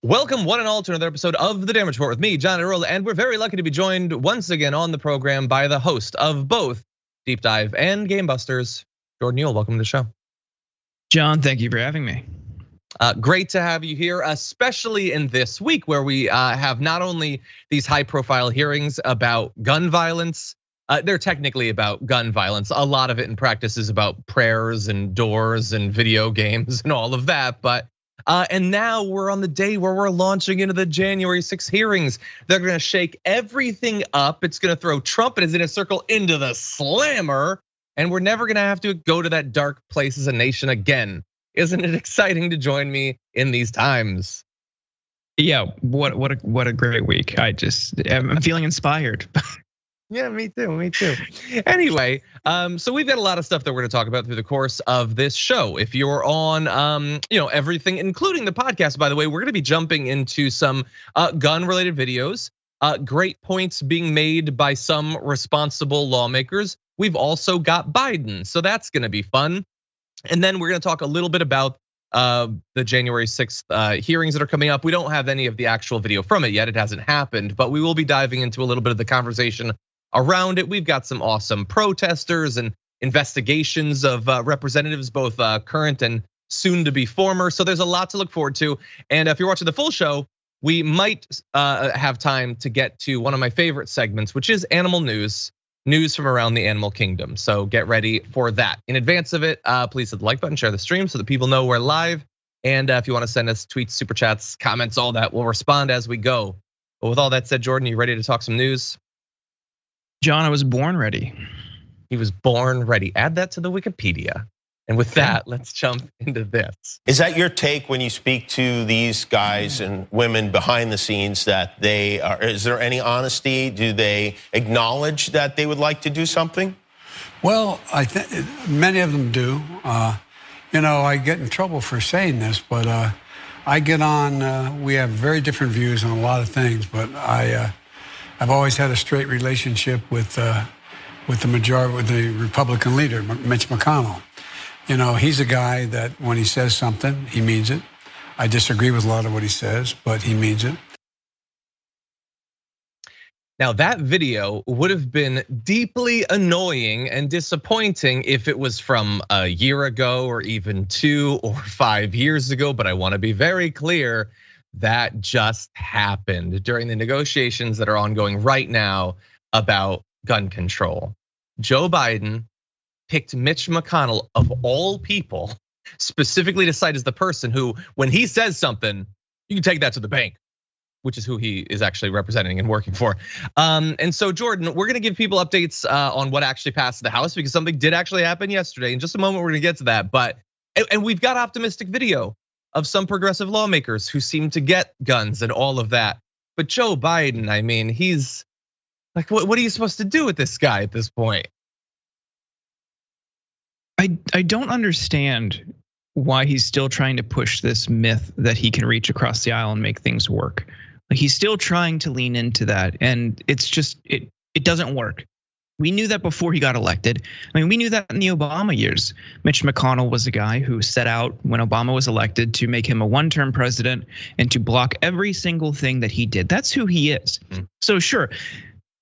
Welcome one and all to another episode of The Damage Report with me, John Earl, and we're very lucky to be joined once again on the program by the host of both Deep Dive and Game Busters, Jordan Ewell. Welcome to the show. John, thank you for having me. Great to have you here, especially in this week where we have not only these high-profile hearings about gun violence. They're technically about gun violence. A lot of it in practice is about prayers and doors and video games and all of that, but and now we're on the day where we're launching into the January 6th hearings. They're gonna shake everything up. It's gonna throw Trump and his inner circle into the slammer, and we're never gonna have to go to that dark place as a nation again. Isn't it exciting to join me in these times? Yeah, what a great week. I'm feeling inspired. Yeah, me too. Anyway, so we've got a lot of stuff that we're gonna talk about through the course of this show. If you're on, everything, including the podcast, by the way, we're gonna be jumping into some gun-related videos. Great points being made by some responsible lawmakers. We've also got Biden, so that's gonna be fun. And then we're gonna talk a little bit about the January 6th hearings that are coming up. We don't have any of the actual video from it yet, it hasn't happened, but we will be diving into a little bit of the conversation around it. We've got some awesome protesters and investigations of representatives, both current and soon to be former. So there's a lot to look forward to. And if you're watching the full show, we might have time to get to one of my favorite segments, which is animal news from around the animal kingdom. So get ready for that. In advance of it, please hit the like button, share the stream so that people know we're live. And if you want to send us tweets, super chats, comments, all that, we'll respond as we go. But with all that said, Jordan, you ready to talk some news? John, I was born ready. He was born ready. Add that to the Wikipedia. And with that, let's jump into this. Is that your take when you speak to these guys and women behind the scenes that they are, is there any honesty? Do they acknowledge that they would like to do something? Well, I think many of them do. I get in trouble for saying this, but I get on, we have very different views on a lot of things, but I've always had a straight relationship with the Republican leader, Mitch McConnell. He's a guy that when he says something, he means it. I disagree with a lot of what he says, but he means it. Now that video would have been deeply annoying and disappointing if it was from a year ago or even 2 or 5 years ago, but I wanna be very clear, that just happened during the negotiations that are ongoing right now about gun control. Joe Biden picked Mitch McConnell of all people, specifically to cite as the person who, when he says something, you can take that to the bank, which is who he is actually representing and working for. And so Jordan, we're gonna give people updates on what actually passed the House because something did actually happen yesterday. In just a moment, we're gonna get to that. But, and we've got optimistic video of some progressive lawmakers who seem to get guns and all of that. But Joe Biden, I mean, he's like, what are you supposed to do with this guy at this point? I don't understand why he's still trying to push this myth that he can reach across the aisle and make things work. Like he's still trying to lean into that, and it's just it doesn't work. We knew that before he got elected. I mean, we knew that in the Obama years. Mitch McConnell was a guy who set out when Obama was elected to make him a one-term president and to block every single thing that he did. That's who he is. So sure,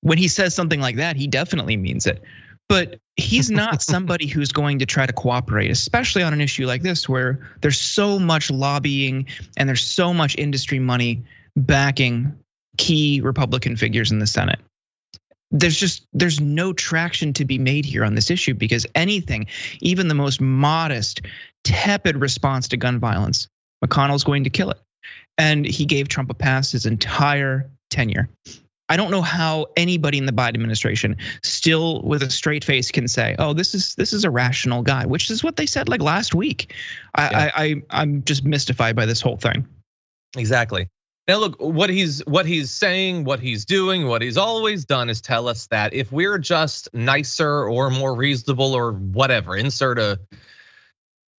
when he says something like that, he definitely means it. But he's not somebody who's going to try to cooperate, especially on an issue like this where there's so much lobbying and there's so much industry money backing key Republican figures in the Senate. There's no traction to be made here on this issue because anything, even the most modest, tepid response to gun violence, McConnell's going to kill it. And he gave Trump a pass his entire tenure. I don't know how anybody in the Biden administration still with a straight face can say, oh, this is a rational guy, which is what they said like last week. I'm just mystified by this whole thing. Exactly. Now look, what he's saying, what he's doing, what he's always done is tell us that if we're just nicer or more reasonable or whatever, insert a,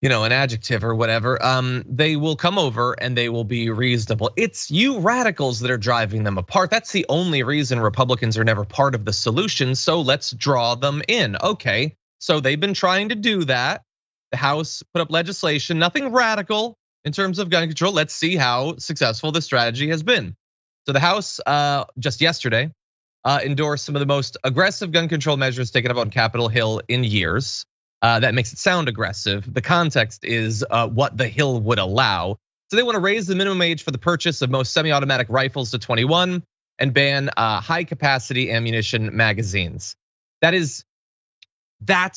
an adjective or whatever, they will come over and they will be reasonable. It's you radicals that are driving them apart. That's the only reason Republicans are never part of the solution. So let's draw them in. Okay, so they've been trying to do that. The House put up legislation, nothing radical, in terms of gun control. Let's see how successful the strategy has been. So the House just yesterday endorsed some of the most aggressive gun control measures taken up on Capitol Hill in years. That makes it sound aggressive. The context is what the Hill would allow. So they want to raise the minimum age for the purchase of most semi-automatic rifles to 21 and ban high-capacity ammunition magazines. That's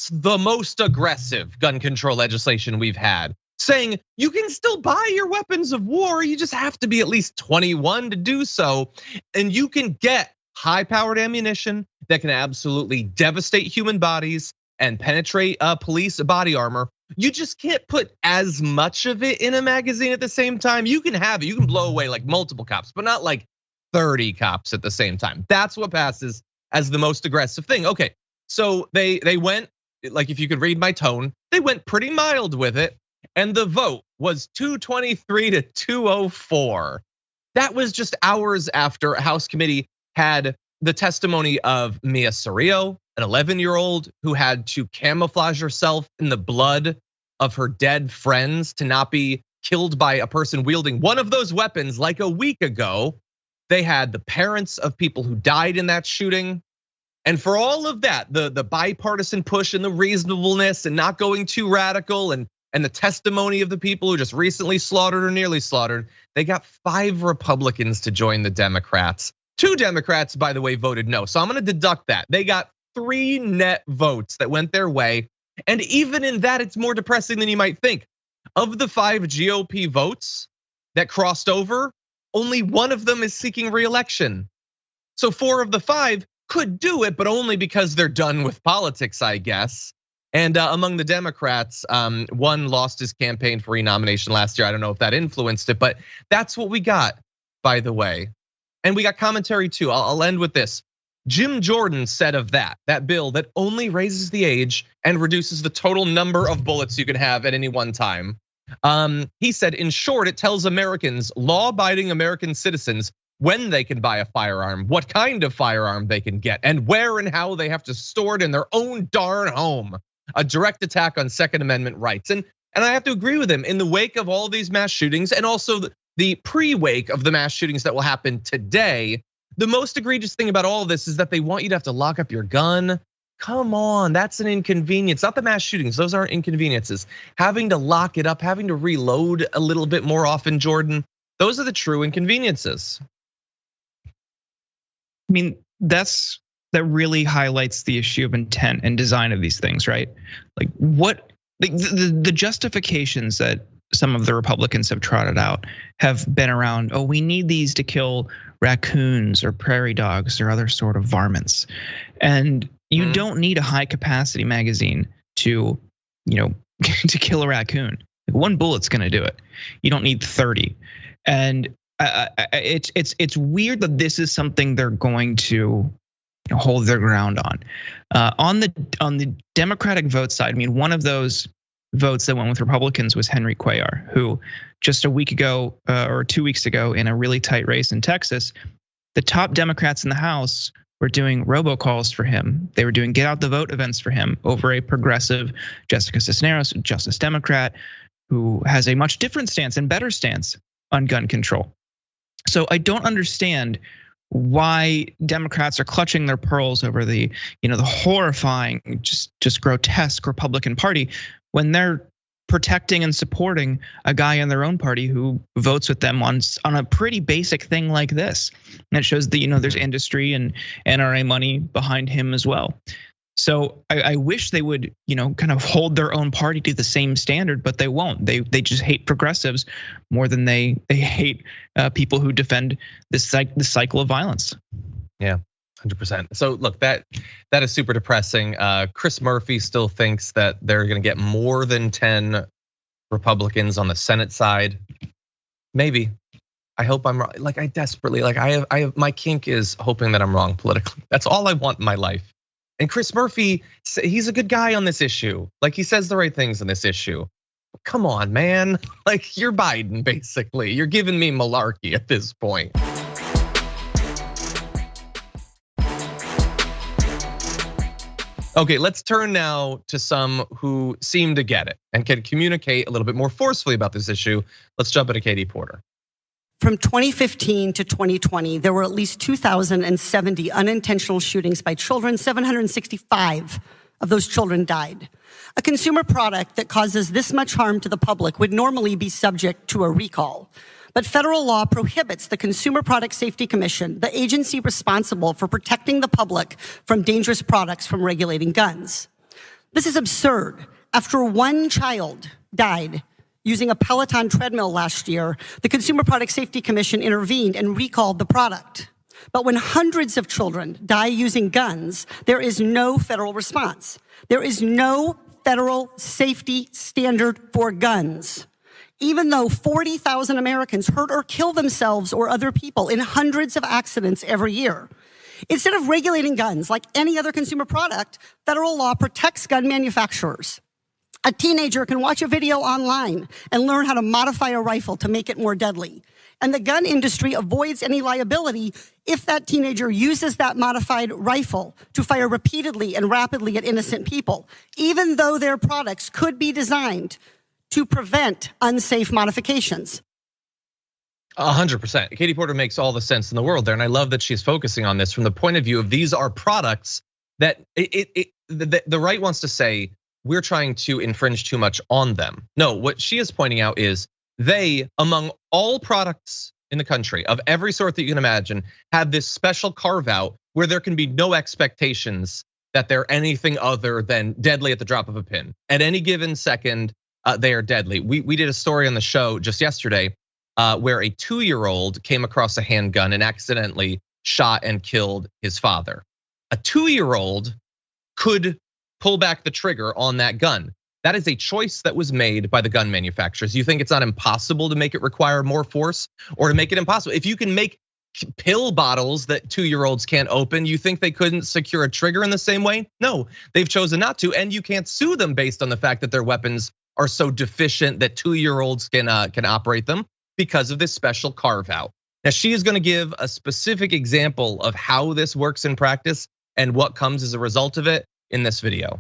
the most aggressive gun control legislation we've had. Saying you can still buy your weapons of war, you just have to be at least 21 to do so. And you can get high-powered ammunition that can absolutely devastate human bodies and penetrate police body armor. You just can't put as much of it in a magazine at the same time. You can have it, you can blow away like multiple cops, but not like 30 cops at the same time. That's what passes as the most aggressive thing. Okay, so they went, like if you could read my tone, they went pretty mild with it. And the vote was 223 to 204. That was just hours after a House committee had the testimony of Mia Cerrillo, an 11-year-old who had to camouflage herself in the blood of her dead friends to not be killed by a person wielding one of those weapons like a week ago. They had the parents of people who died in that shooting. And for all of that, the bipartisan push and the reasonableness and not going too radical and the testimony of the people who just recently slaughtered or nearly slaughtered, they got 5 Republicans to join the Democrats. 2 Democrats, by the way, voted no. So I'm gonna deduct that. They got 3 net votes that went their way. And even in that, it's more depressing than you might think. Of the 5 GOP votes that crossed over, only 1 of them is seeking re-election. So 4 of the 5 could do it, but only because they're done with politics, I guess. And among the Democrats, 1 lost his campaign for renomination last year. I don't know if that influenced it, but that's what we got, by the way. And we got commentary too. I'll end with this. Jim Jordan said of that bill that only raises the age and reduces the total number of bullets you can have at any one time. He said, in short, it tells Americans, law-abiding American citizens, when they can buy a firearm, what kind of firearm they can get, and where and how they have to store it in their own darn home. A direct attack on Second Amendment rights. And I have to agree with him. In the wake of all these mass shootings and also the pre-wake of the mass shootings that will happen today, the most egregious thing about all of this is that they want you to have to lock up your gun. Come on, that's an inconvenience. Not the mass shootings, those aren't inconveniences. Having to lock it up, having to reload a little bit more often, Jordan, those are the true inconveniences. I mean, that really highlights the issue of intent and design of these things, right? Like what the justifications that some of the Republicans have trotted out have been around, oh, we need these to kill raccoons or prairie dogs or other sort of varmints. And you don't need a high capacity magazine to, to kill a raccoon. 1 bullet's gonna do it. You don't need 30. And it's weird that this is something they're going to hold their ground on. On the Democratic vote side, I mean, one of those votes that went with Republicans was Henry Cuellar, who just a week ago or 2 weeks ago in a really tight race in Texas, the top Democrats in the House were doing robocalls for him. They were doing get out the vote events for him over a progressive Jessica Cisneros, Justice Democrat, who has a much different stance and better stance on gun control. So I don't understand why Democrats are clutching their pearls over the horrifying, just grotesque Republican Party when they're protecting and supporting a guy in their own party who votes with them on a pretty basic thing like this. And it shows that there's industry and NRA money behind him as well. So I wish they would, kind of hold their own party to the same standard, but they won't. They just hate progressives more than they hate people who defend this cycle of violence. Yeah, 100%. So look, that is super depressing. Chris Murphy still thinks that they're going to get more than 10 Republicans on the Senate side. Maybe. I hope I'm wrong. Like I desperately, I have my kink is hoping that I'm wrong politically. That's all I want in my life. And Chris Murphy, he's a good guy on this issue. Like he says the right things on this issue. Come on, man. Like you're Biden, basically. You're giving me malarkey at this point. Okay, let's turn now to some who seem to get it and can communicate a little bit more forcefully about this issue. Let's jump into Katie Porter. From 2015 to 2020, there were at least 2,070 unintentional shootings by children. 765 of those children died. A consumer product that causes this much harm to the public would normally be subject to a recall. But federal law prohibits the Consumer Product Safety Commission, the agency responsible for protecting the public from dangerous products, from regulating guns. This is absurd. After one child died using a Peloton treadmill last year, the Consumer Product Safety Commission intervened and recalled the product. But when hundreds of children die using guns, there is no federal response. There is no federal safety standard for guns. Even though 40,000 Americans hurt or kill themselves or other people in hundreds of accidents every year. Instead of regulating guns like any other consumer product, federal law protects gun manufacturers. A teenager can watch a video online and learn how to modify a rifle to make it more deadly. And the gun industry avoids any liability if that teenager uses that modified rifle to fire repeatedly and rapidly at innocent people, even though their products could be designed to prevent unsafe modifications. 100%. Katie Porter makes all the sense in the world there. And I love that she's focusing on this from the point of view of these are products that the right wants to say, we're trying to infringe too much on them. No, what she is pointing out is they, among all products in the country of every sort that you can imagine, have this special carve out where there can be no expectations that they're anything other than deadly at the drop of a pin. At any given second, they are deadly. We did a story on the show just yesterday where a 2-year-old came across a handgun and accidentally shot and killed his father. A 2-year-old could pull back the trigger on that gun. That is a choice that was made by the gun manufacturers. You think it's not impossible to make it require more force or to make it impossible? If you can make pill bottles that 2-year-olds can't open, you think they couldn't secure a trigger in the same way? No, they've chosen not to, and you can't sue them based on the fact that their weapons are so deficient that 2-year-olds can operate them because of this special carve out. Now she is going to give a specific example of how this works in practice and what comes as a result of it in this video.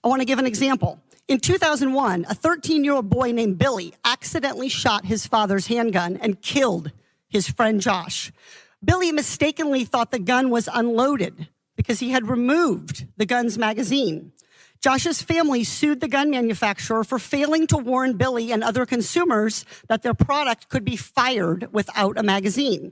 I want to give an example. In 2001, a 13-year-old boy named Billy accidentally shot his father's handgun and killed his friend Josh. Billy mistakenly thought the gun was unloaded because he had removed the gun's magazine. Josh's family sued the gun manufacturer for failing to warn Billy and other consumers that their product could be fired without a magazine.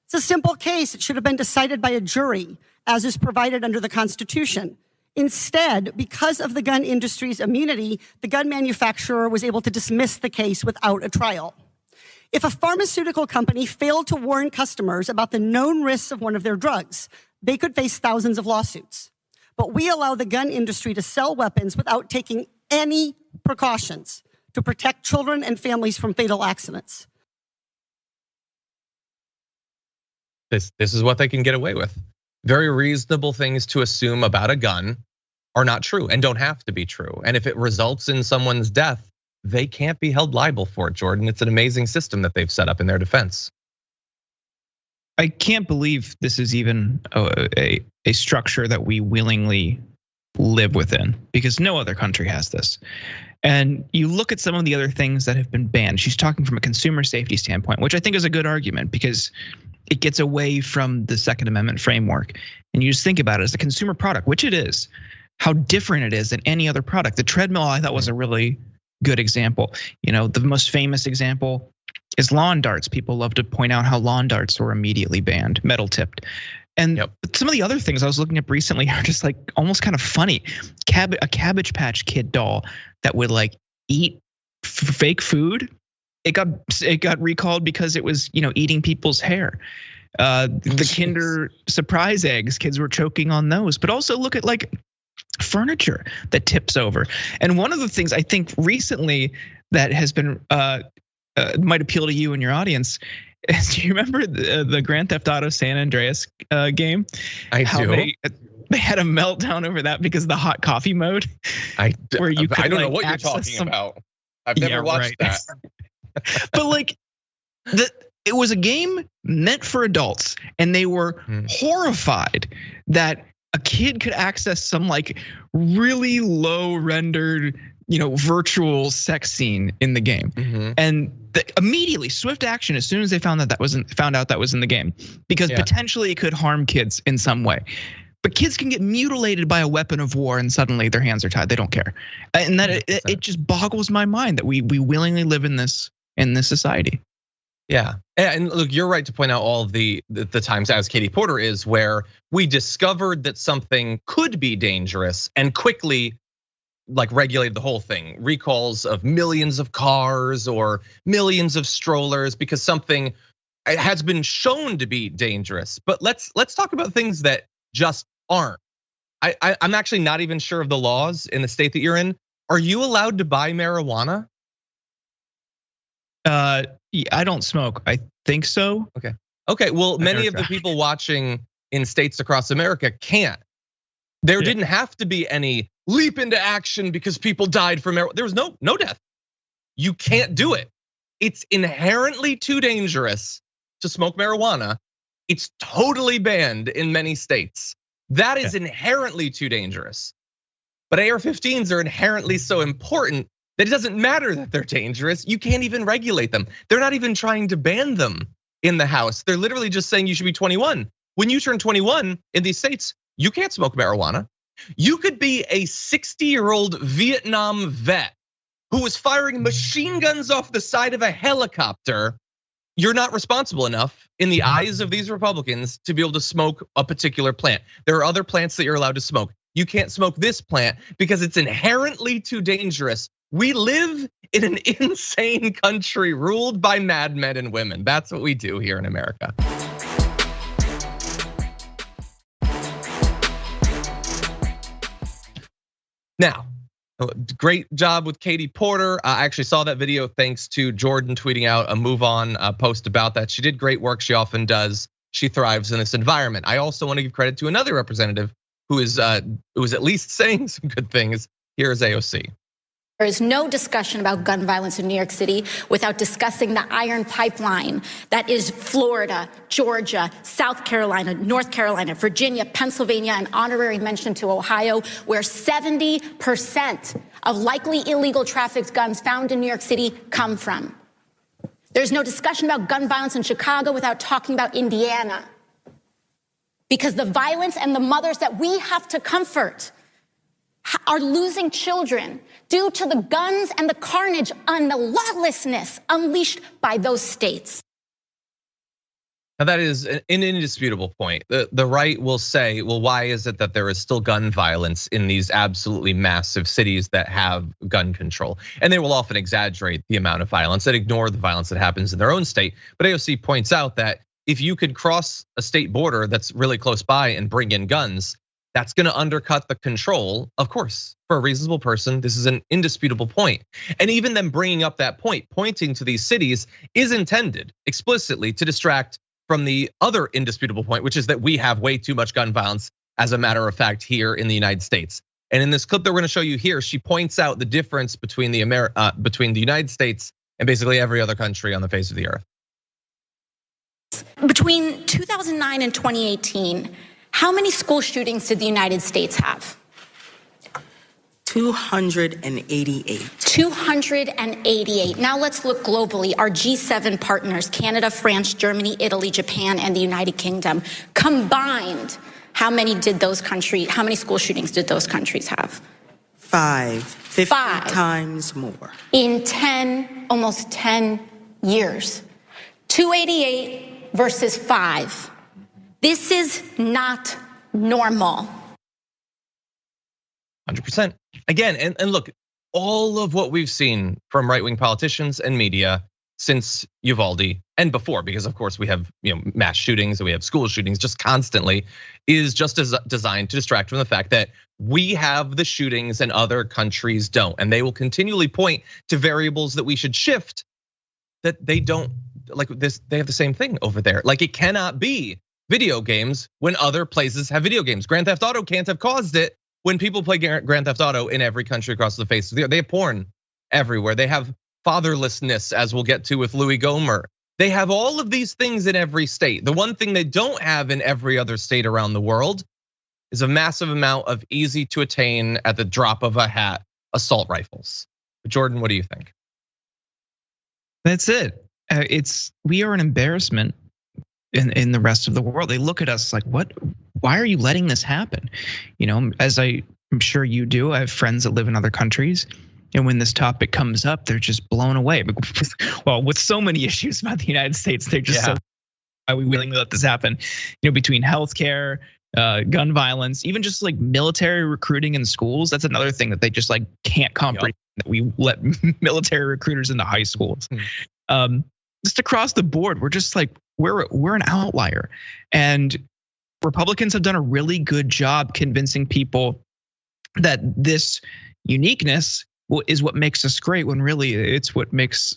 It's a simple case. It should have been decided by a jury, as is provided under the Constitution. Instead, because of the gun industry's immunity, the gun manufacturer was able to dismiss the case without a trial. If a pharmaceutical company failed to warn customers about the known risks of one of their drugs, they could face thousands of lawsuits. But we allow the gun industry to sell weapons without taking any precautions to protect children and families from fatal accidents. This is what they can get away with. Very reasonable things to assume about a gun are not true and don't have to be true. And if it results in someone's death, they can't be held liable for it, Jordan. It's an amazing system that they've set up in their defense. I can't believe this is even a structure that we willingly live within, because no other country has this. And you look at some of the other things that have been banned. She's talking from a consumer safety standpoint, which I think is a good argument because it gets away from the Second Amendment framework. And you just think about it as a consumer product, which it is, how different it is than any other product. The treadmill I thought was a really good example. You know, the most famous example is lawn darts. People love to point out how lawn darts were immediately banned, metal tipped. And some of the other things I was looking up recently are just like almost kind of funny. A Cabbage Patch Kid doll that would like eat fake food. It got recalled because it was, eating people's hair. The Kinder Surprise eggs, kids were choking on those. But also look at like furniture that tips over. And one of the things I think recently that has been might appeal to you and your audience. Do you remember the Grand Theft Auto San Andreas game? I do. They had a meltdown over that because of the hot coffee mode. I don't know what you're talking about. I've never watched that. But like, it was a game meant for adults, and they were horrified that a kid could access some like really low rendered, virtual sex scene in the game. And immediately swift action as soon as they found out that was in the game, because potentially it could harm kids in some way. But kids can get mutilated by a weapon of war and suddenly their hands are tied. They don't care. And that it just boggles my mind that we willingly live in this society. Yeah, and look, you're right to point out all of the times, as Katie Porter is, where we discovered that something could be dangerous and quickly regulated the whole thing. Recalls of millions of cars or millions of strollers because something has been shown to be dangerous. But let's talk about things that just aren't. I'm actually not even sure of the laws in the state that you're in. Are you allowed to buy marijuana? I don't smoke. I think so. Okay. Well, many of the people watching in states across America can't. There didn't have to be any leap into action because people died from marijuana. There was no death. You can't do it. It's inherently too dangerous to smoke marijuana. It's totally banned in many states. That is inherently too dangerous. But AR-15s are inherently so important that it doesn't matter that they're dangerous. You can't even regulate them. They're not even trying to ban them in the House. They're literally just saying you should be 21. When you turn 21 in these states, you can't smoke marijuana. You could be a 60-year-old Vietnam vet who was firing machine guns off the side of a helicopter. You're not responsible enough in the eyes of these Republicans to be able to smoke a particular plant. There are other plants that you're allowed to smoke. You can't smoke this plant because it's inherently too dangerous. We live in an insane country ruled by madmen and women. That's what we do here in America. Now, great job with Katie Porter. I actually saw that video thanks to Jordan tweeting out a Move On post about that. She did great work. She often does. She thrives in this environment. I also want to give credit to another representative who is at least saying some good things. Here is AOC. There is no discussion about gun violence in New York City without discussing the iron pipeline that is Florida, Georgia, South Carolina, North Carolina, Virginia, Pennsylvania, and honorary mention to Ohio, where 70% of likely illegal trafficked guns found in New York City come from. There's no discussion about gun violence in Chicago without talking about Indiana. Because the violence and the mothers that we have to comfort are losing children due to the guns and the carnage and the lawlessness unleashed by those states. Now that is an indisputable point. The right will say, well, why is it that there is still gun violence in these absolutely massive cities that have gun control? And they will often exaggerate the amount of violence and ignore the violence that happens in their own state. But AOC points out that if you could cross a state border that's really close by and bring in guns, that's gonna undercut the control, of course, for a reasonable person. This is an indisputable point. And even them bringing up that point, pointing to these cities, is intended explicitly to distract from the other indisputable point, which is that we have way too much gun violence, as a matter of fact, here in the United States. And in this clip that we're gonna show you here, she points out the difference between the United States and basically every other country on the face of the earth. Between 2009 and 2018, how many school shootings did the United States have? 288. 288. Now let's look globally. Our G7 partners, Canada, France, Germany, Italy, Japan, and the United Kingdom, combined, how many school shootings did those countries have? 50 times more. In almost 10 years. 288 versus 5. This is not normal. 100%. Again, and look, all of what we've seen from right-wing politicians and media since Uvalde and before, because of course we have mass shootings and we have school shootings just constantly, is just designed to distract from the fact that we have the shootings and other countries don't. And they will continually point to variables that we should shift that they don't, like this, they have the same thing over there. Like it cannot be video games when other places have video games. Grand Theft Auto can't have caused it when people play Grand Theft Auto in every country across the face of the earth. They have porn everywhere. They have fatherlessness, as we'll get to with Louie Gohmert. They have all of these things in every state. The one thing they don't have in every other state around the world is a massive amount of easy to attain at the drop of a hat assault rifles. Jordan, what do you think? That's it. We are an embarrassment in the rest of the world. They look at us like, what? Why are you letting this happen? As I'm sure you do, I have friends that live in other countries. And when this topic comes up, they're just blown away. Well, with so many issues about the United States, they're just so, why are we willingly let this happen? Between healthcare, gun violence, even just like military recruiting in schools. That's another thing that they just like can't comprehend, that we let military recruiters into high schools. Just across the board, we're just like, we're an outlier. And Republicans have done a really good job convincing people that this uniqueness is what makes us great, when really it's what makes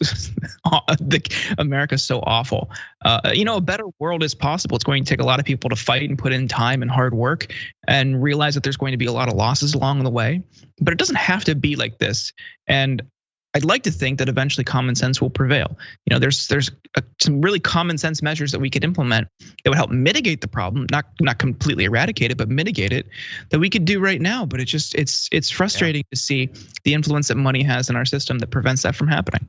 America so awful. A better world is possible. It's going to take a lot of people to fight and put in time and hard work and realize that there's going to be a lot of losses along the way, but it doesn't have to be like this. And I'd like to think that eventually common sense will prevail. There's some really common sense measures that we could implement that would help mitigate the problem, not completely eradicate it, but mitigate it, that we could do right now. But it's frustrating to see the influence that money has in our system that prevents that from happening.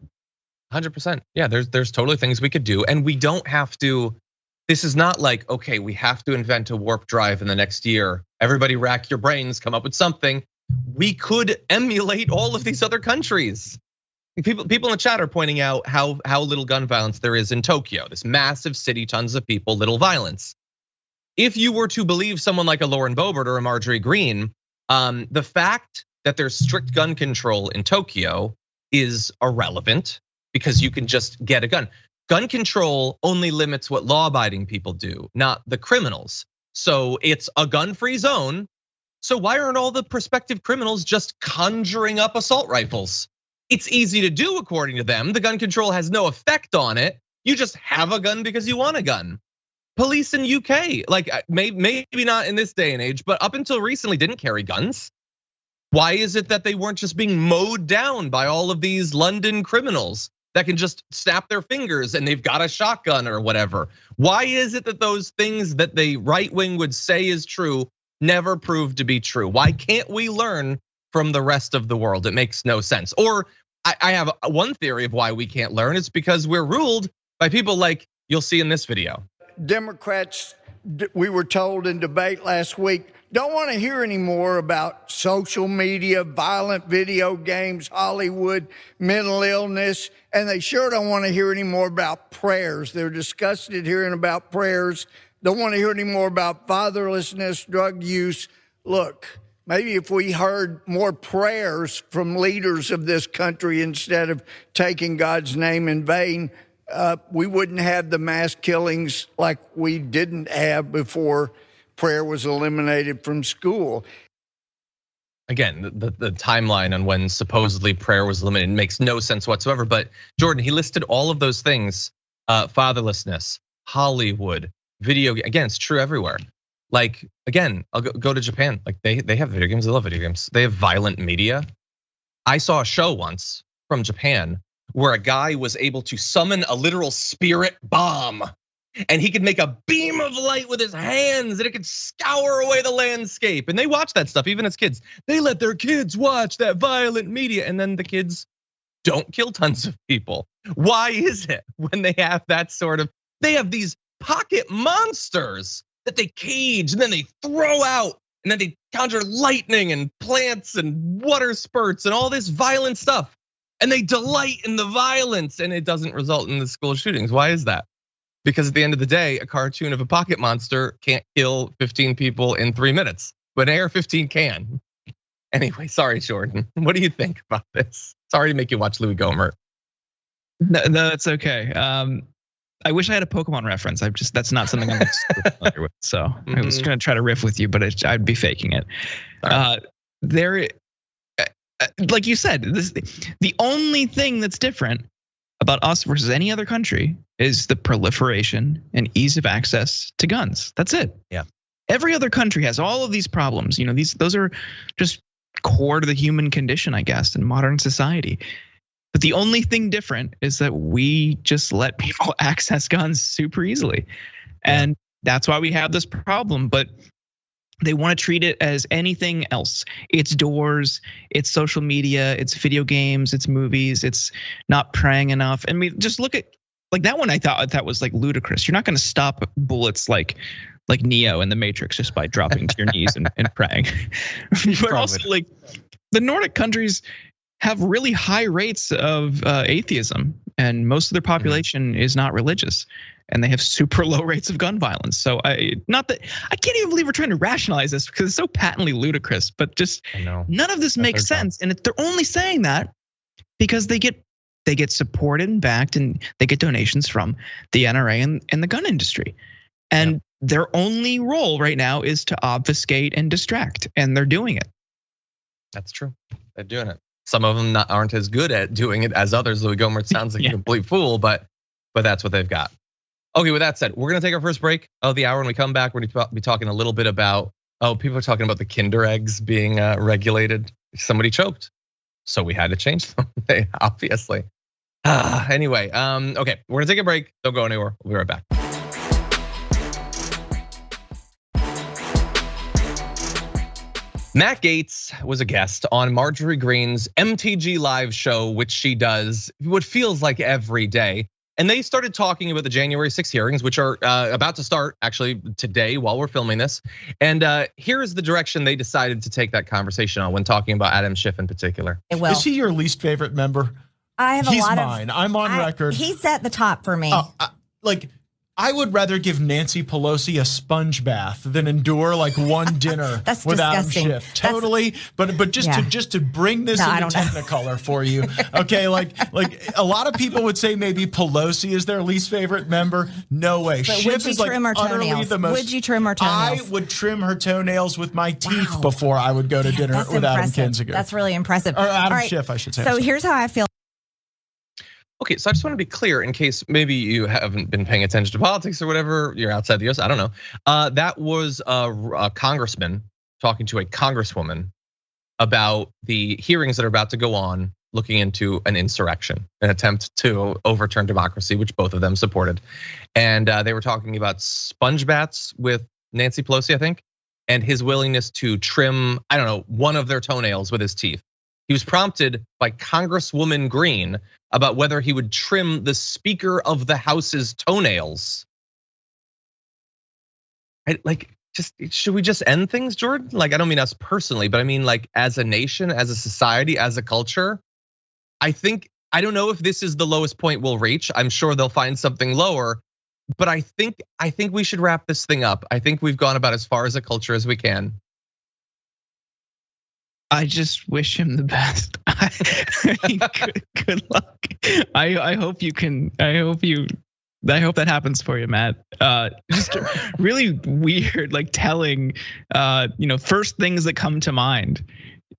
100%. Yeah, there's totally things we could do, and we don't have to. This is not like, okay, we have to invent a warp drive in the next year. Everybody rack your brains, come up with something. We could emulate all of these other countries. People in the chat are pointing out how little gun violence there is in Tokyo, this massive city, tons of people, little violence. If you were to believe someone like a Lauren Boebert or a Marjorie Greene, the fact that there's strict gun control in Tokyo is irrelevant, because you can just get a gun. Gun control only limits what law-abiding people do, not the criminals. So it's a gun-free zone. So why aren't all the prospective criminals just conjuring up assault rifles? It's easy to do according to them. The gun control has no effect on it. You just have a gun because you want a gun. Police in UK, like maybe not in this day and age, but up until recently didn't carry guns. Why is it that they weren't just being mowed down by all of these London criminals that can just snap their fingers and they've got a shotgun or whatever? Why is it that those things that the right wing would say is true never prove to be true? Why can't we learn from the rest of the world? It makes no sense. Or I have one theory of why we can't learn. It's because we're ruled by people like you'll see in this video. Democrats, we were told in debate last week, don't want to hear any more about social media, violent video games, Hollywood, mental illness, and they sure don't want to hear any more about prayers. They're disgusted hearing about prayers. Don't want to hear any more about fatherlessness, drug use. Look, maybe if we heard more prayers from leaders of this country instead of taking God's name in vain, we wouldn't have the mass killings like we didn't have before prayer was eliminated from school. Again, the timeline on when supposedly prayer was eliminated makes no sense whatsoever. But Jordan, he listed all of those things: fatherlessness, Hollywood, video. Again, it's true everywhere. Like, again, I'll go to Japan. Like they have video games. They love video games. They have violent media. I saw a show once from Japan where a guy was able to summon a literal spirit bomb, and he could make a beam of light with his hands and it could scour away the landscape. And they watch that stuff even as kids. They let their kids watch that violent media, and then the kids don't kill tons of people. Why is it when they have that sort of, they have these pocket monsters that they cage and then they throw out, and then they conjure lightning and plants and water spurts and all this violent stuff, and they delight in the violence, and it doesn't result in the school shootings? Why is that? Because at the end of the day, a cartoon of a pocket monster can't kill 15 people in 3 minutes, but an AR-15 can. Anyway, sorry, Jordan. What do you think about this? Sorry to make you watch Louie Gohmert. No, that's okay. I wish I had a Pokemon reference. That's not something I'm super familiar with. So I was gonna try to riff with you, but I'd be faking it. Like you said, the only thing that's different about us versus any other country is the proliferation and ease of access to guns. That's it. Yeah. Every other country has all of these problems. Those are just core to the human condition, I guess, in modern society. But the only thing different is that we just let people access guns super easily. And that's why we have this problem. But They want to treat it as anything else. It's doors, it's social media, it's video games, it's movies, it's not praying enough. I mean, just look at like that one. I thought that was like ludicrous. You're not going to stop bullets like Neo in the Matrix just by dropping to your knees and praying. But also like the Nordic countries have really high rates of atheism, and most of their population is not religious, and they have super low rates of gun violence. So I can't even believe we're trying to rationalize this because it's so patently ludicrous, but just none of this makes sense. And they're only saying that because they get supported and backed, and they get donations from the NRA and the gun industry. And their only role right now is to obfuscate and distract, and they're doing it. That's true. They're doing it. Some of them aren't as good at doing it as others. Louie Gohmert sounds like a complete fool, but that's what they've got. Okay, with that said, we're gonna take our first break of the hour. When we come back, we're gonna be talking a little bit about, people are talking about the Kinder eggs being regulated. Somebody choked, so we had to change them, obviously. Anyway, okay, we're gonna take a break. Don't go anywhere. We'll be right back. Matt Gaetz was a guest on Marjorie Greene's MTG Live show, which she does what feels like every day. And they started talking about the January 6th hearings, which are about to start actually today while we're filming this. And here is the direction they decided to take that conversation on when talking about Adam Schiff in particular. Is he your least favorite member? I have He's a lot mine. I'm on record. He's at the top for me. I would rather give Nancy Pelosi a sponge bath than endure like one dinner That's with disgusting. Adam Schiff. Totally, but just to bring this into Technicolor for you, okay? Like a lot of people would say maybe Pelosi is their least favorite member. No way. But Schiff would you is like trim her utterly toenails? the most. Would you trim her toenails? I would trim her toenails with my teeth before I would go to dinner with Adam Kinzinger. That's really impressive. Or Adam Schiff, I should say. So here's how I feel. Okay, so I just want to be clear in case maybe you haven't been paying attention to politics or whatever, you're outside the US, I don't know. That was a congressman talking to a congresswoman about the hearings that are about to go on looking into an insurrection, an attempt to overturn democracy, which both of them supported. And they were talking about sponge baths with Nancy Pelosi, I think, and his willingness to trim, I don't know, one of their toenails with his teeth. He was prompted by Congresswoman Greene about whether he would trim the Speaker of the House's toenails. Should we just end things, Jordan? Like, I don't mean us personally, but I mean like as a nation, as a society, as a culture. I don't know if this is the lowest point we'll reach. I'm sure they'll find something lower, but I think we should wrap this thing up. I think we've gone about as far as a culture as we can. I just wish him the best. Good luck. I hope you can. I hope that happens for you, Matt. Just really weird, like telling, first things that come to mind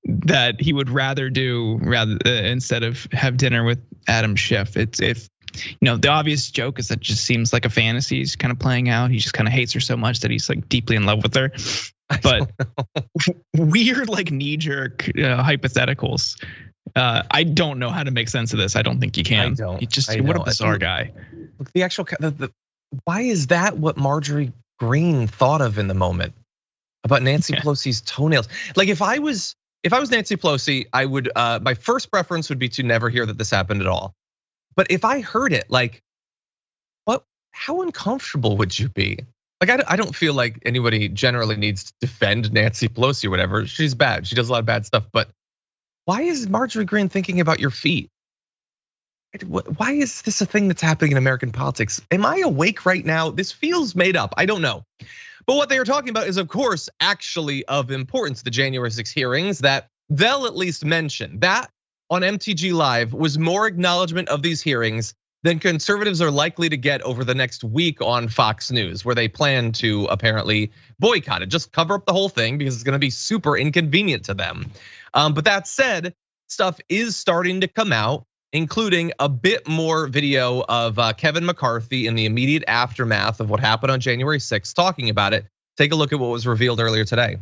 that he would rather do instead of have dinner with Adam Schiff. It's the obvious joke is that it just seems like a fantasy he's kind of playing out. He just kind of hates her so much that he's like deeply in love with her. But weird, like knee-jerk hypotheticals. I don't know how to make sense of this. I don't think you can. What a bizarre guy. Look, the actual why is that what Marjorie Greene thought of in the moment about Nancy Pelosi's toenails? Like if I was Nancy Pelosi, I would my first preference would be to never hear that this happened at all. But if I heard it, like, how uncomfortable would you be? Like, I don't feel like anybody generally needs to defend Nancy Pelosi or whatever. She's bad. She does a lot of bad stuff. But why is Marjorie Greene thinking about your feet? Why is this a thing that's happening in American politics? Am I awake right now? This feels made up. I don't know. But what they are talking about is, of course, actually of importance, the January 6 hearings that they'll at least mention. That on MTG Live was more acknowledgement of these hearings than conservatives are likely to get over the next week on Fox News, where they plan to apparently boycott it, just cover up the whole thing because it's gonna be super inconvenient to them. But that said, stuff is starting to come out, including a bit more video of Kevin McCarthy in the immediate aftermath of what happened on January 6th, talking about it. Take a look at what was revealed earlier today.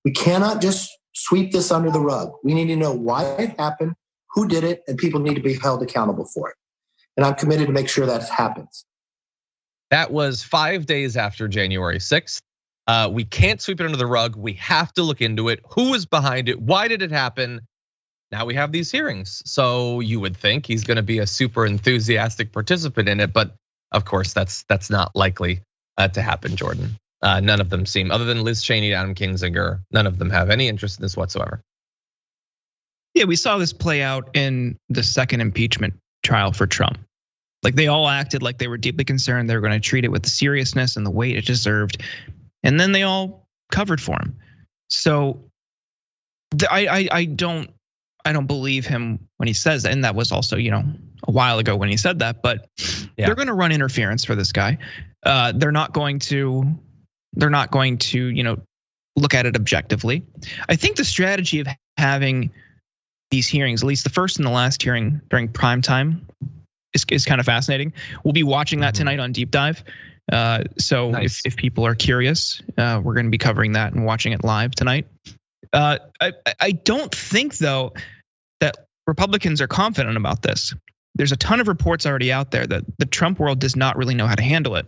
We cannot just sweep this under the rug. We need to know why it happened, who did it, and people need to be held accountable for it. And I'm committed to make sure that happens. That was 5 days after January 6th. We can't sweep it under the rug. We have to look into it. Who is behind it? Why did it happen? Now we have these hearings. So you would think he's going to be a super enthusiastic participant in it, but of course that's not likely to happen, Jordan. None of them seem, other than Liz Cheney, Adam Kinzinger, none of them have any interest in this whatsoever. Yeah, we saw this play out in the second impeachment trial for Trump. Like they all acted like they were deeply concerned. They were going to treat it with the seriousness and the weight it deserved. And then they all covered for him. So I don't believe him when he says that. And that was also, a while ago when he said that, but they're going to run interference for this guy. They're not going to, look at it objectively. I think the strategy of having these hearings, at least the first and the last hearing during prime time, is kind of fascinating. We'll be watching that tonight on Deep Dive. So nice. if people are curious, we're going to be covering that and watching it live tonight. I don't think though that Republicans are confident about this. There's a ton of reports already out there that the Trump world does not really know how to handle it.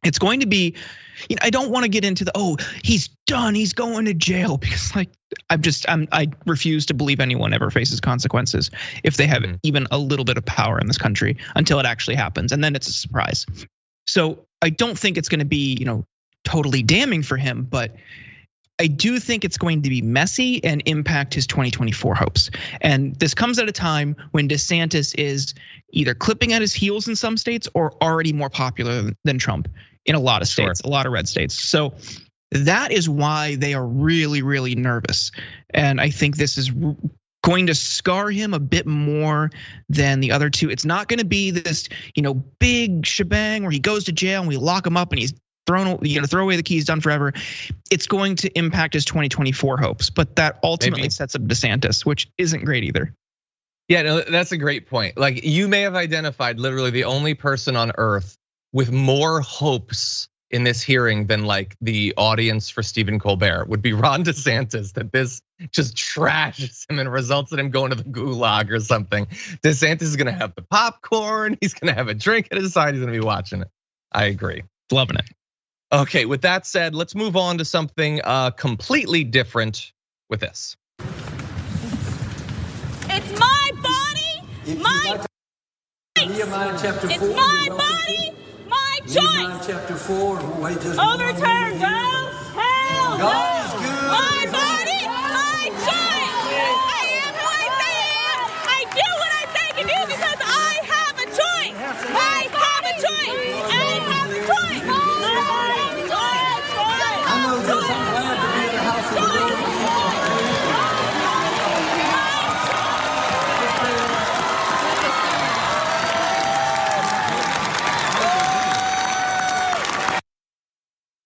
It's going to be, I don't want to get into he's done, he's going to jail, because I refuse to believe anyone ever faces consequences if they have even a little bit of power in this country until it actually happens, and then it's a surprise. So I don't think it's going to be, totally damning for him, but I do think it's going to be messy and impact his 2024 hopes. And this comes at a time when DeSantis is either clipping at his heels in some states or already more popular than Trump in a lot of states, a lot of red states. So that is why they are really, really nervous. And I think this is going to scar him a bit more than the other two. It's not going to be this, big shebang where he goes to jail and we lock him up and he's throw away the keys, done forever. It's going to impact his 2024 hopes, but that ultimately sets up DeSantis, which isn't great either. Yeah, no, that's a great point. Like, you may have identified literally the only person on earth with more hopes in this hearing than like the audience for Stephen Colbert would be Ron DeSantis, that this just trashes him and results in him going to the gulag or something. DeSantis is gonna have the popcorn, he's gonna have a drink at his side, he's gonna be watching it. I agree. Loving it. Okay, with that said, let's move on to something completely different with this. It's my body, my choice. It's my body, my choice. Chapter 4, overturn, go, hell, no. My body, my choice. I am who I say I am. I do what I say I can do because I have a choice. I have a choice. I have a choice. I know this. I'm glad to be in the house of the Lord.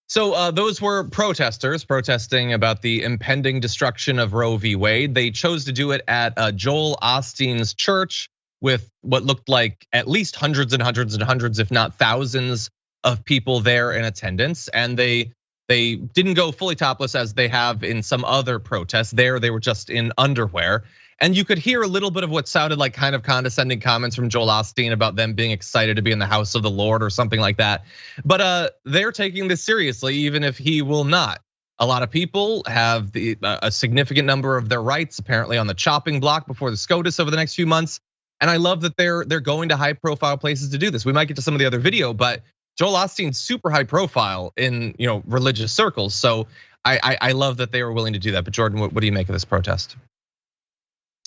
So those were protesters protesting about the impending destruction of Roe v. Wade. They chose to do it at Joel Osteen's church with what looked like at least hundreds and hundreds and hundreds, if not thousands, of people there in attendance. And they didn't go fully topless as they have in some other protests. There, they were just in underwear. And you could hear a little bit of what sounded like kind of condescending comments from Joel Osteen about them being excited to be in the house of the Lord or something like that. But they're taking this seriously, even if he will not. A lot of people have a significant number of their rights apparently on the chopping block before the SCOTUS over the next few months. And I love that they're going to high profile places to do this. We might get to some of the other video, but Joel Osteen's super high profile in religious circles. So I love that they were willing to do that. But Jordan, what do you make of this protest?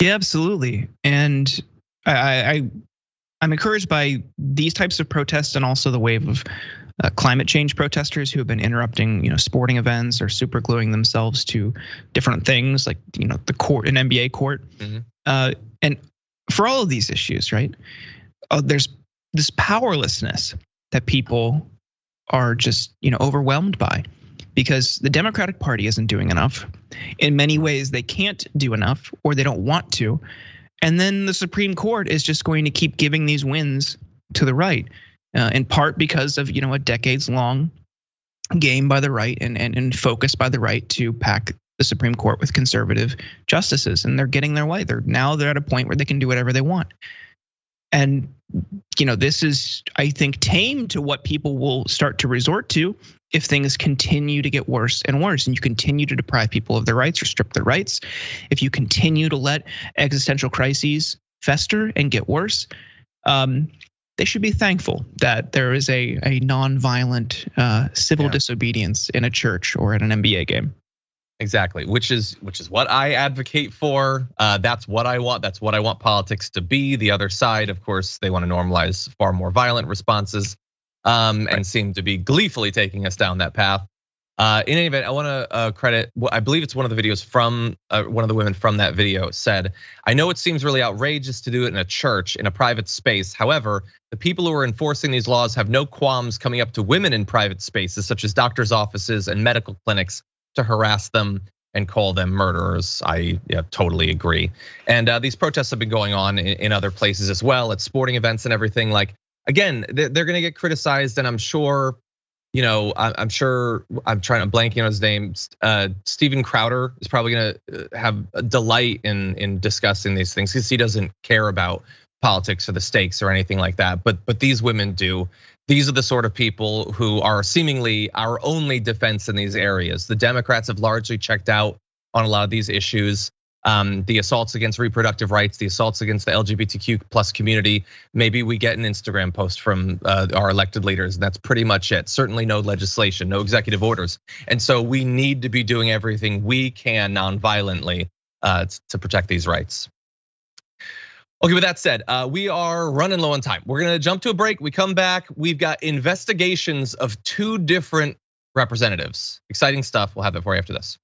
Yeah, absolutely. And I'm encouraged by these types of protests and also the wave of climate change protesters who have been interrupting, sporting events or super gluing themselves to different things like, the court, an NBA court. And for all of these issues, right? There's this powerlessness that people are just, overwhelmed by. Because the Democratic Party isn't doing enough. In many ways, they can't do enough or they don't want to. And then the Supreme Court is just going to keep giving these wins to the right, in part because of a decades-long game by the right and focus by the right to pack the Supreme Court with conservative justices. And they're getting their way. They're at a point where they can do whatever they want. And this is, I think, tame to what people will start to resort to if things continue to get worse and worse, and you continue to deprive people of their rights or strip their rights. If you continue to let existential crises fester and get worse, they should be thankful that there is a non-violent civil disobedience in a church or at an NBA game. Exactly, which is what I advocate for. That's what I want. That's what I want politics to be. The other side, of course, they want to normalize far more violent responses, and seem to be gleefully taking us down that path. In any event, I want to credit. I believe it's one of the videos from one of the women from that video said, "I know it seems really outrageous to do it in a church, in a private space. However, the people who are enforcing these laws have no qualms coming up to women in private spaces, such as doctors' offices and medical clinics, to harass them and call them murderers." I totally agree. And these protests have been going on in other places as well, at sporting events and everything. Like, again, they're gonna get criticized, and I'm sure, I'm blanking on his name. Steven Crowder is probably gonna have a delight in discussing these things because he doesn't care about politics or the stakes or anything like that. But these women do. These are the sort of people who are seemingly our only defense in these areas. The Democrats have largely checked out on a lot of these issues. The assaults against reproductive rights, the assaults against the LGBTQ plus community. Maybe we get an Instagram post from our elected leaders, and that's pretty much it. Certainly no legislation, no executive orders. And so we need to be doing everything we can non-violently to protect these rights. Okay, with that said, we are running low on time. We're gonna jump to a break. We come back, we've got investigations of 2 different representatives. Exciting stuff, we'll have that for you after this.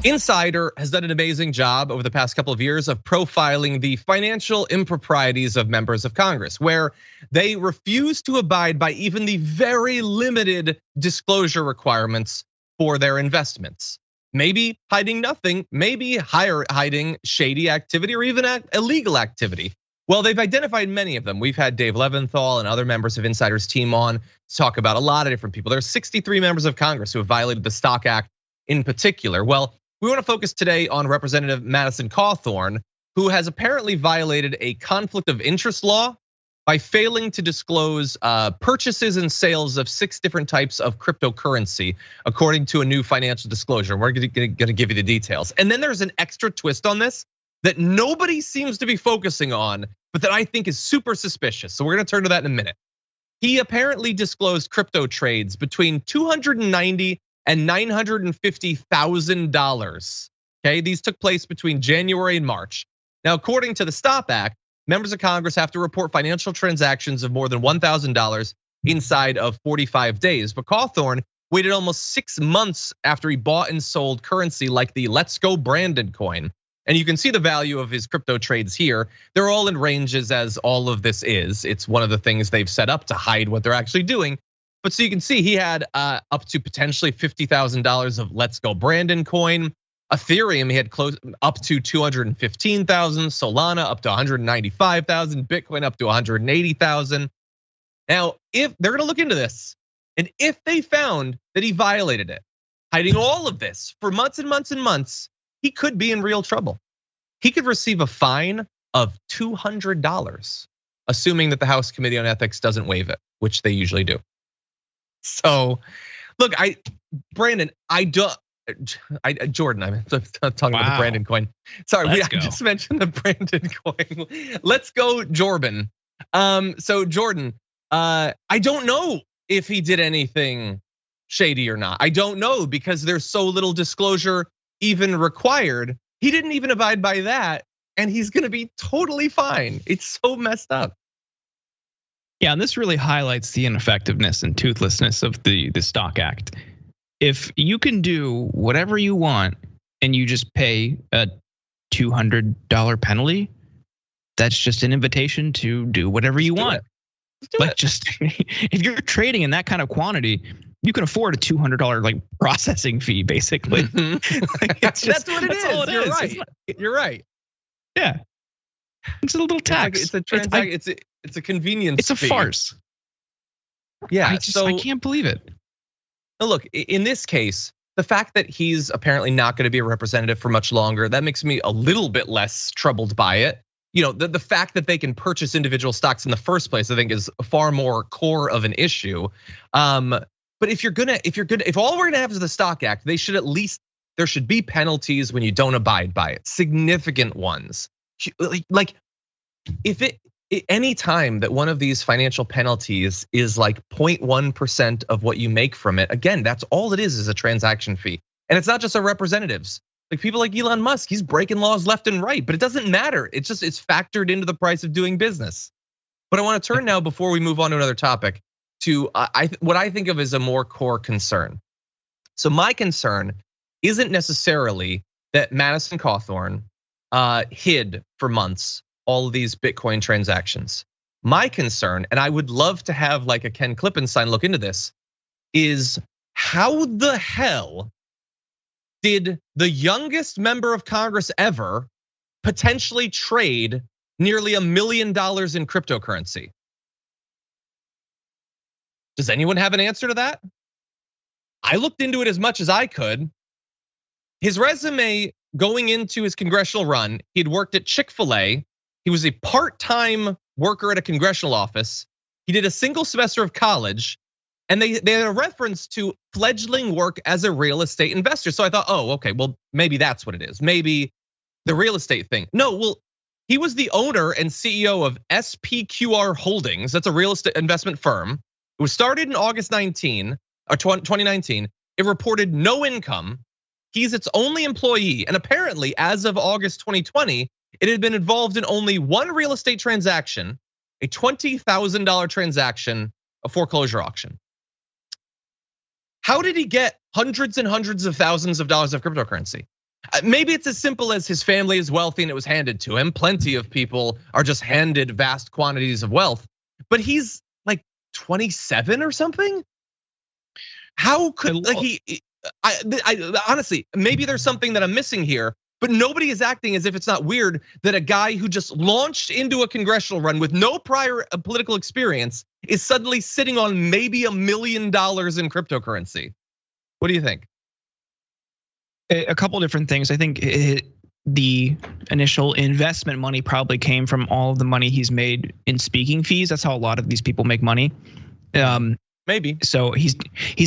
Insider has done an amazing job over the past couple of years of profiling the financial improprieties of members of Congress, where they refuse to abide by even the very limited disclosure requirements for their investments. Maybe hiding nothing, maybe hiding shady activity or even illegal activity. Well, they've identified many of them. We've had Dave Leventhal and other members of Insider's team on to talk about a lot of different people. There are 63 members of Congress who have violated the Stock Act in particular. Well, we want to focus today on Representative Madison Cawthorn, who has apparently violated a conflict of interest law by failing to disclose purchases and sales of 6 different types of cryptocurrency, according to a new financial disclosure. We're gonna give you the details. And then there's an extra twist on this that nobody seems to be focusing on, but that I think is super suspicious. So we're gonna turn to that in a minute. He apparently disclosed crypto trades between $290,000 and $950,000. Okay, these took place between January and March. Now, according to the STOP Act, members of Congress have to report financial transactions of more than $1,000 inside of 45 days. But Cawthorn waited almost 6 months after he bought and sold currency like the Let's Go Brandon coin. And you can see the value of his crypto trades here. They're all in ranges, as all of this is. It's one of the things they've set up to hide what they're actually doing. But so you can see he had up to potentially $50,000 of Let's Go Brandon coin. Ethereum, he had close up to 215,000, Solana up to 195,000, Bitcoin up to 180,000. Now, if they're gonna look into this, and if they found that he violated it, hiding all of this for months and months and months, he could be in real trouble. He could receive a fine of $200, assuming that the House Committee on Ethics doesn't waive it, which they usually do. So, look, Jordan, I'm talking about the Brandon coin. Sorry, I just mentioned the Brandon coin. Let's go, Jorban. So Jordan, I don't know if he did anything shady or not. I don't know because there's so little disclosure even required. He didn't even abide by that, and he's gonna be totally fine. It's so messed up. Yeah, and this really highlights the ineffectiveness and toothlessness of the Stock Act. If you can do whatever you want and you just pay a $200 penalty, that's just an invitation to do whatever you want. Like, just if you're trading in that kind of quantity, you can afford a $200 like processing fee, basically. Like, that's what it is. You're right. You're right. Yeah, it's a little tax. It's a transaction. It's a convenience. It's a farce. Yeah, I can't believe it. Now look, in this case, the fact that he's apparently not going to be a representative for much longer, that makes me a little bit less troubled by it. The fact that they can purchase individual stocks in the first place, I think is far more core of an issue. But if all we're gonna have is the Stock Act, there should be penalties when you don't abide by it, significant ones. Like any time that one of these financial penalties is like 0.1% of what you make from it, again, that's all it is a transaction fee. And it's not just our representatives. Like people like Elon Musk, he's breaking laws left and right, but it doesn't matter. It's factored into the price of doing business. But I want to turn now, before we move on to another topic, to what I think of as a more core concern. So my concern isn't necessarily that Madison Cawthorn hid for months all of these Bitcoin transactions. My concern, and I would love to have like a Ken Klippenstein look into this, is how the hell did the youngest member of Congress ever potentially trade nearly $1 million in cryptocurrency? Does anyone have an answer to that? I looked into it as much as I could. His resume going into his congressional run, he'd worked at Chick-fil-A. He was a part-time worker at a congressional office. He did a single semester of college, and they had a reference to fledgling work as a real estate investor. So I thought, oh, okay, well, maybe that's what it is. Maybe the real estate thing. No, well, he was the owner and CEO of SPQR Holdings. That's a real estate investment firm. It was started in August 2019. It reported no income. He's its only employee. And apparently, as of August 2020, it had been involved in only one real estate transaction, a $20,000 transaction, a foreclosure auction. How did he get hundreds and hundreds of thousands of dollars of cryptocurrency? Maybe it's as simple as his family is wealthy and it was handed to him. Plenty of people are just handed vast quantities of wealth, but he's like 27 or something. How could I honestly, maybe there's something that I'm missing here, but nobody is acting as if it's not weird that a guy who just launched into a congressional run with no prior political experience is suddenly sitting on maybe $1 million in cryptocurrency. What do you think? A couple different things. I think the initial investment money probably came from all of the money he's made in speaking fees. That's how a lot of these people make money. Maybe. So he's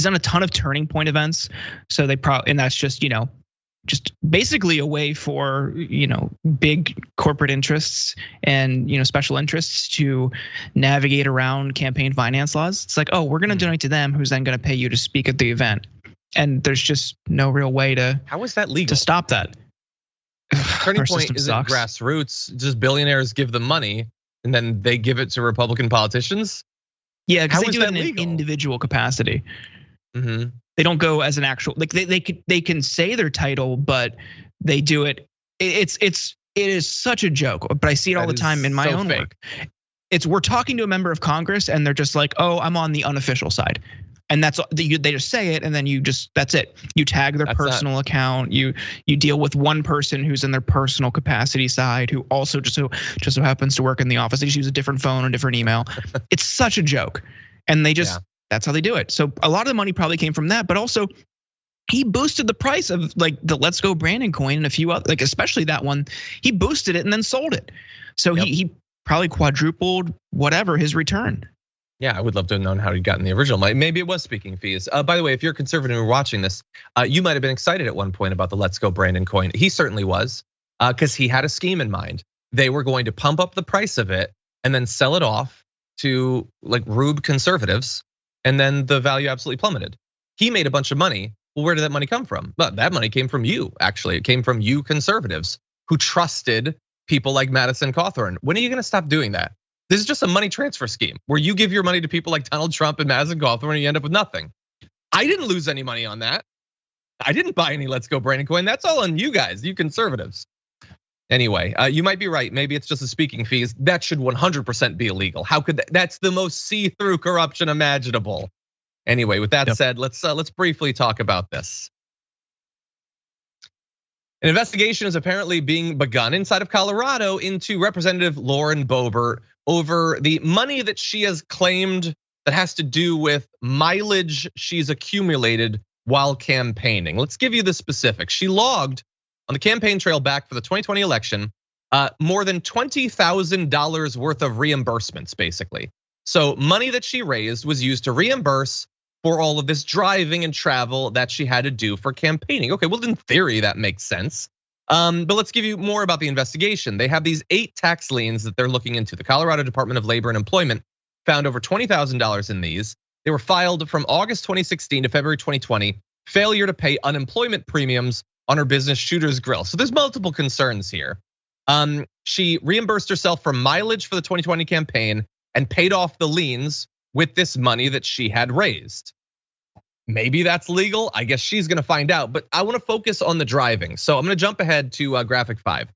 done a ton of turning point events. So and that's just, just basically a way for, big corporate interests and, special interests to navigate around campaign finance laws. It's like, oh, we're going to donate to them, who's then going to pay you to speak at the event. And there's just no real way to. How is that legal? To stop that. Turning point isn't grassroots. Just billionaires give them money and then they give it to Republican politicians. Yeah, because they do it in an individual capacity. Mm-hmm. They don't go as an actual, like they can say their title, but they do it. It is such a joke, but I see it all the time in my own work. We're talking to a member of Congress and they're just like, oh, I'm on the unofficial side. And they just say it, and then that's it. You tag their personal account. You deal with one person who's in their personal capacity side, who also just so happens to work in the office. They just use a different phone or different email. It's such a joke, and that's how they do it. So a lot of the money probably came from that, but also he boosted the price of like the Let's Go Brandon coin and a few other, like especially that one. He boosted it and then sold it. So he probably quadrupled whatever his return. Yeah, I would love to have known how he got in the original. Maybe it was speaking fees. By the way, if you're a conservative and watching this, you might have been excited at one point about the Let's Go Brandon coin. He certainly was, because he had a scheme in mind. They were going to pump up the price of it and then sell it off to like rube conservatives, and then the value absolutely plummeted. He made a bunch of money. Well, where did that money come from? Well, that money came from you, actually. It came from you conservatives who trusted people like Madison Cawthorn. When are you gonna stop doing that? This is just a money transfer scheme where you give your money to people like Donald Trump and Madison Cawthorn and you end up with nothing. I didn't lose any money on that. I didn't buy any Let's Go Brandon coin. That's all on you guys, you conservatives. Anyway, you might be right. Maybe it's just the speaking fees. That should 100% be illegal. How could that's the most see-through corruption imaginable. Anyway, with that said, let's briefly talk about this. An investigation is apparently being begun inside of Colorado into Representative Lauren Boebert over the money that she has claimed that has to do with mileage she's accumulated while campaigning. Let's give you the specifics. She logged on the campaign trail back for the 2020 election more than $20,000 worth of reimbursements, basically. So money that she raised was used to reimburse for all of this driving and travel that she had to do for campaigning. Okay, well, in theory, that makes sense. But let's give you more about the investigation. They have these 8 tax liens that they're looking into. The Colorado Department of Labor and Employment found over $20,000 in these. They were filed from August 2016 to February 2020. Failure to pay unemployment premiums on her business Shooter's Grill. So there's multiple concerns here. She reimbursed herself for mileage for the 2020 campaign and paid off the liens with this money that she had raised. Maybe that's legal. I guess she's gonna find out, but I wanna focus on the driving. So I'm gonna jump ahead to graphic 5.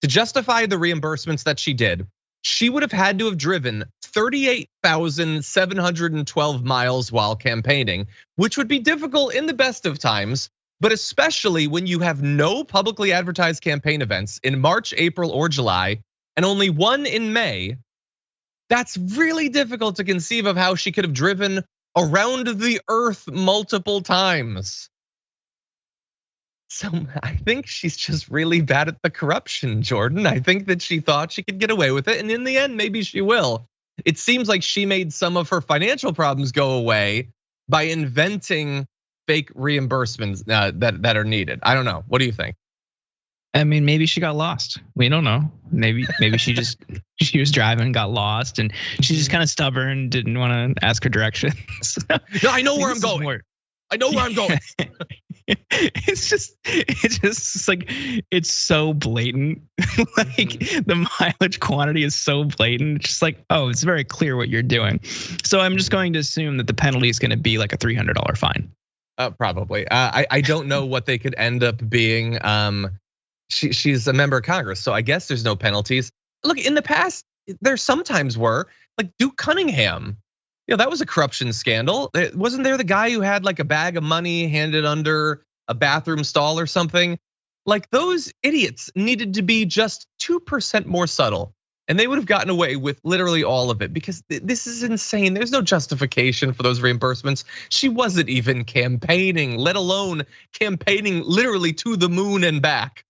To justify the reimbursements that she did, she would have had to have driven 38,712 miles while campaigning, which would be difficult in the best of times, but especially when you have no publicly advertised campaign events in March, April, or July, and only one in May. That's really difficult to conceive of how she could have driven around the earth multiple times. So I think she's just really bad at the corruption, Jordan. I think that she thought she could get away with it, and in the end, maybe she will. It seems like she made some of her financial problems go away by inventing fake reimbursements that are needed. I don't know. What do you think? I mean, maybe she got lost. We don't know. Maybe she was driving and got lost, and she's just kind of stubborn, didn't want to ask her directions. No, I know where I'm going. I know where I'm going. It's just like, it's so blatant. Like the mileage quantity is so blatant. It's just like, oh, it's very clear what you're doing. So I'm just going to assume that the penalty is going to be like a $300 fine. Probably. I don't know what they could end up being. She's a member of Congress, so I guess there's no penalties. Look, in the past, there sometimes were, like Duke Cunningham. That was a corruption scandal. Wasn't there the guy who had like a bag of money handed under a bathroom stall or something? Like those idiots needed to be just 2% more subtle, and they would have gotten away with literally all of it, because this is insane. There's no justification for those reimbursements. She wasn't even campaigning, let alone campaigning literally to the moon and back.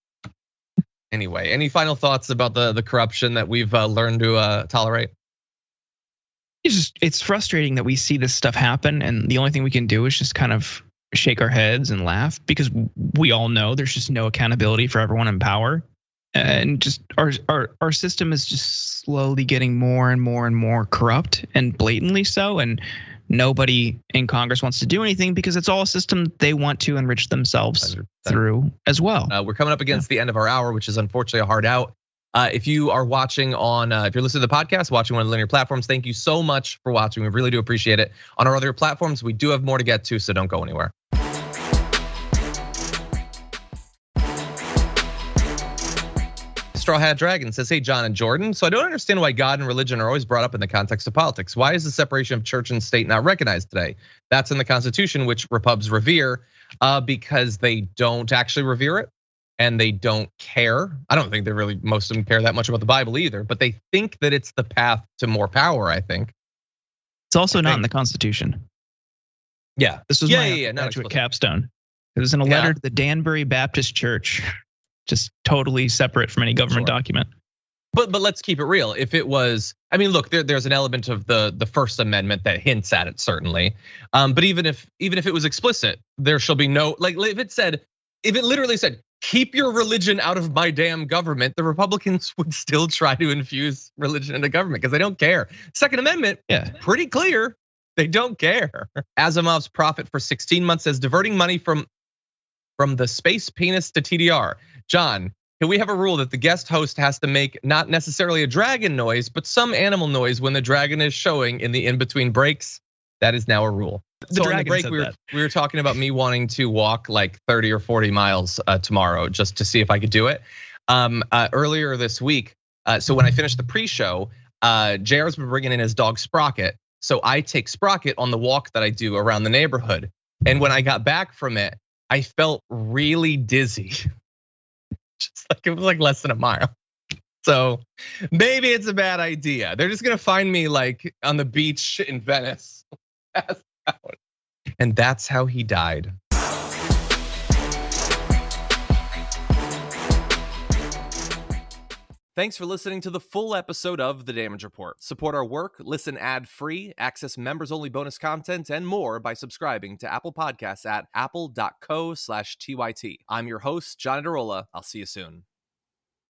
Anyway, any final thoughts about the corruption that we've learned to tolerate? It's frustrating that we see this stuff happen, and the only thing we can do is just kind of shake our heads and laugh, because we all know there's just no accountability for everyone in power, and just our system is just slowly getting more and more and more corrupt, and blatantly so, and nobody in Congress wants to do anything because it's all a system they want to enrich themselves 100%. Through as well. We're coming up against the end of our hour, which is unfortunately a hard out. If you are watching on, if you're listening to the podcast, watching one of the linear platforms, thank you so much for watching. We really do appreciate it. On our other platforms, we do have more to get to, so don't go anywhere. Straw Hat Dragon says, hey, John and Jordan. So I don't understand why God and religion are always brought up in the context of politics. Why is the separation of church and state not recognized today? That's in the Constitution, which Repubs revere, because they don't actually revere it. And they don't care. I don't think most of them care that much about the Bible either, but they think that it's the path to more power, I think. It's also not in the Constitution. Yeah. This was my graduate capstone. It was in a letter to the Danbury Baptist Church, just totally separate from any government document. But let's keep it real. If it was, I mean, look, there's an element of the First Amendment that hints at it, certainly. But even if it was explicit, there shall be no, like if it literally said, keep your religion out of my damn government, the Republicans would still try to infuse religion into government because they don't care. Second Amendment, pretty clear. They don't care. Asimov's Prophet for 16 months says diverting money from the space penis to TDR. John, can we have a rule that the guest host has to make not necessarily a dragon noise, but some animal noise when the dragon is showing in the in-between breaks? That is now a rule. So on the break, we were talking about me wanting to walk like 30 or 40 miles tomorrow just to see if I could do it. Earlier this week, so when I finished the pre-show, JR's been bringing in his dog Sprocket. So I take Sprocket on the walk that I do around the neighborhood. And when I got back from it, I felt really dizzy. Just like it was like less than a mile. So maybe it's a bad idea. They're just gonna find me like on the beach in Venice. And that's how he died. Thanks for listening to the full episode of The Damage Report. Support our work, listen ad-free, access members-only bonus content, and more by subscribing to Apple Podcasts at apple.co/TYT. I'm your host, Johnny DeRolla. I'll see you soon.